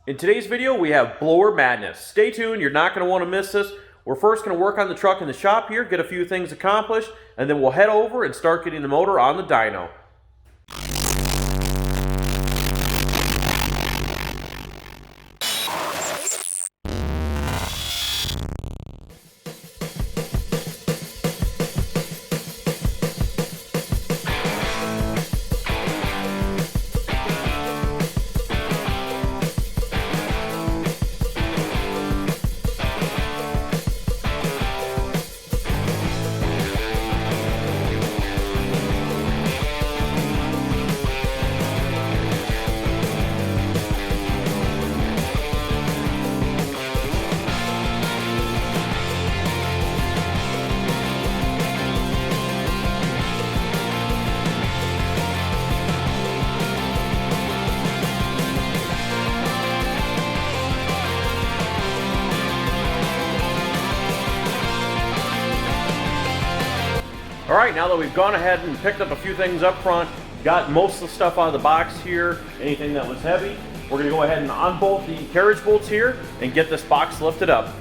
In today's video, we have blower madness. Stay tuned, you're not going to want to miss this. We're first going to work on the truck in the shop here, get a few things accomplished, and then we'll head over and start getting the motor on the dyno. All right, now that we've gone ahead and picked up a few things up front, got most of the stuff out of the box here, anything that was heavy, we're gonna go ahead and unbolt the carriage bolts here and get this box lifted up.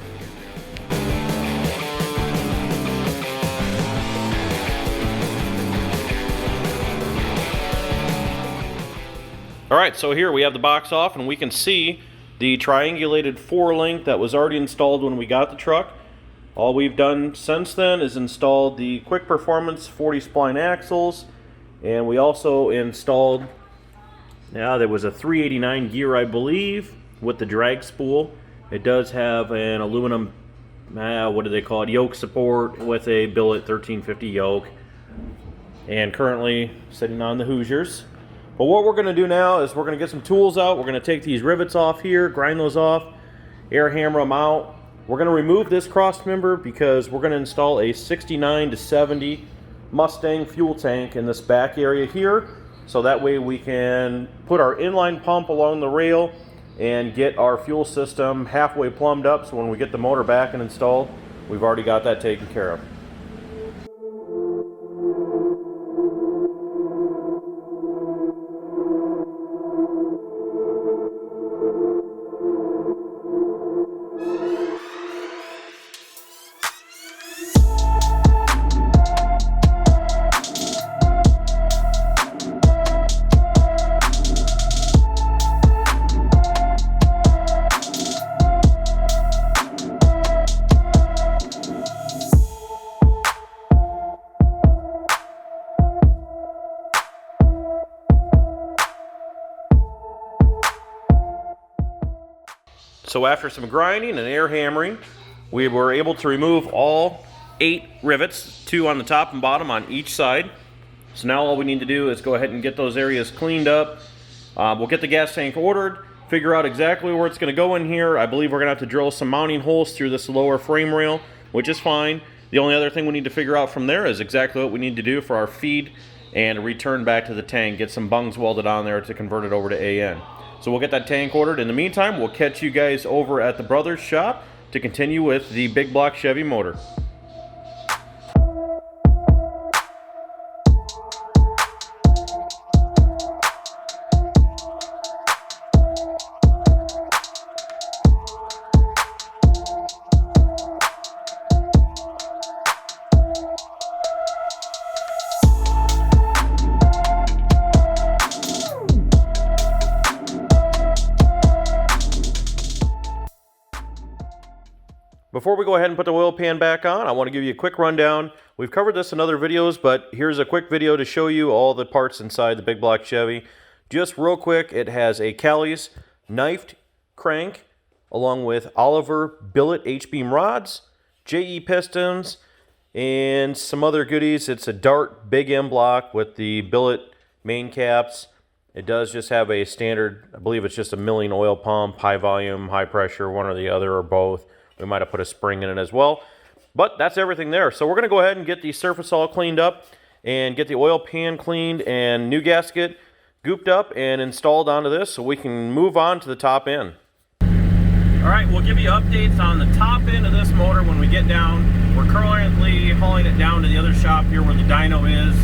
All right, so here we have the box off and we can see the triangulated 4-link that was already installed when we got the truck. All we've done since then is installed the Quick Performance 40 spline axles, and we also installed, there was a 389 gear, I believe, with the drag spool. It does have an aluminum, what do they call it, yoke support with a billet 1350 yoke, and currently sitting on the Hoosiers. But what we're going to do now is we're going to get some tools out. We're going to take these rivets off here, grind those off, air hammer them out. We're going to remove this cross member because we're going to install a 69 to 70 Mustang fuel tank in this back area here. So that way we can put our inline pump along the rail and get our fuel system halfway plumbed up. So when we get the motor back and installed, we've already got that taken care of. So after some grinding and air hammering, we were able to remove all 8 rivets, 2 on the top and bottom on each side. So now all we need to do is go ahead and get those areas cleaned up. We'll get the gas tank ordered, figure out exactly where it's going to go in here. I believe we're going to have to drill some mounting holes through this lower frame rail, which is fine. The only other thing we need to figure out from there is exactly what we need to do for our feed and return back to the tank, get some bungs welded on there to convert it over to AN. So we'll get that tank ordered. In the meantime, we'll catch you guys over at the brothers shop to continue with the Big Block Chevy motor. Before we go ahead and put the oil pan back on, I want to give you a quick rundown. We've covered this in other videos, but here's a quick video to show you all the parts inside the Big Block Chevy. Just real quick, it has a Callie's knifed crank, along with Oliver billet H-beam rods, JE pistons, and some other goodies. It's a Dart Big M block with the billet main caps. It does just have a standard, I believe it's just a milling oil pump, high volume, high pressure, one or the other, or both. We might have put a spring in it as well. But that's everything there. So we're going to go ahead and get the surface all cleaned up and get the oil pan cleaned and new gasket gooped up and installed onto this so we can move on to the top end. All right, we'll give you updates on the top end of this motor when we get down. We're currently hauling it down to the other shop here where the dyno is.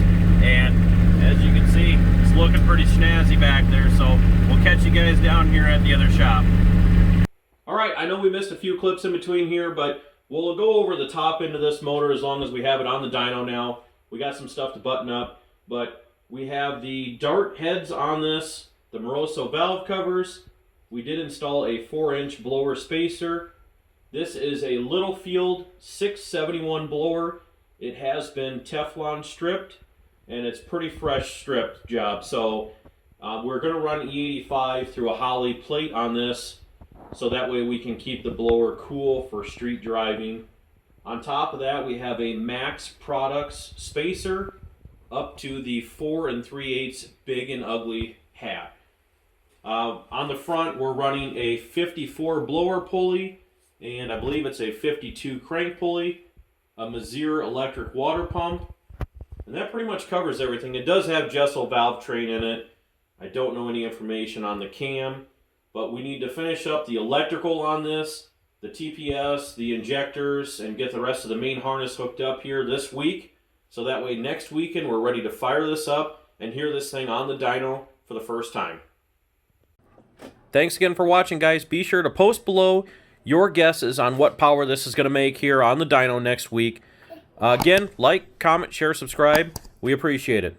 And as you can see, it's looking pretty snazzy back there. So we'll catch you guys down here at the other shop. I know we missed a few clips in between here, but we'll go over the top end of this motor as long as we have it on the dyno now. We got some stuff to button up, but we have the dart heads on this, the Moroso valve covers. We did install a 4-inch blower spacer. This is a Littlefield 671 blower. It has been Teflon stripped, and it's pretty fresh stripped job. So we're going to run E85 through a Holley plate on this, so that way we can keep the blower cool for street driving. On top of that, we have a Max Products spacer up to the 4 3/8 big and ugly hat. On the front, we're running a 54 blower pulley, and I believe it's a 52 crank pulley, a Mazir electric water pump, and that pretty much covers everything. It does have Jessel valve train in it. I don't know any information on the cam, but we need to finish up the electrical on this, the TPS, the injectors, and get the rest of the main harness hooked up here this week. So that way next weekend we're ready to fire this up and hear this thing on the dyno for the first time. Thanks again for watching, guys. Be sure to post below your guesses on what power this is going to make here on the dyno next week. Again, like, comment, share, subscribe. We appreciate it.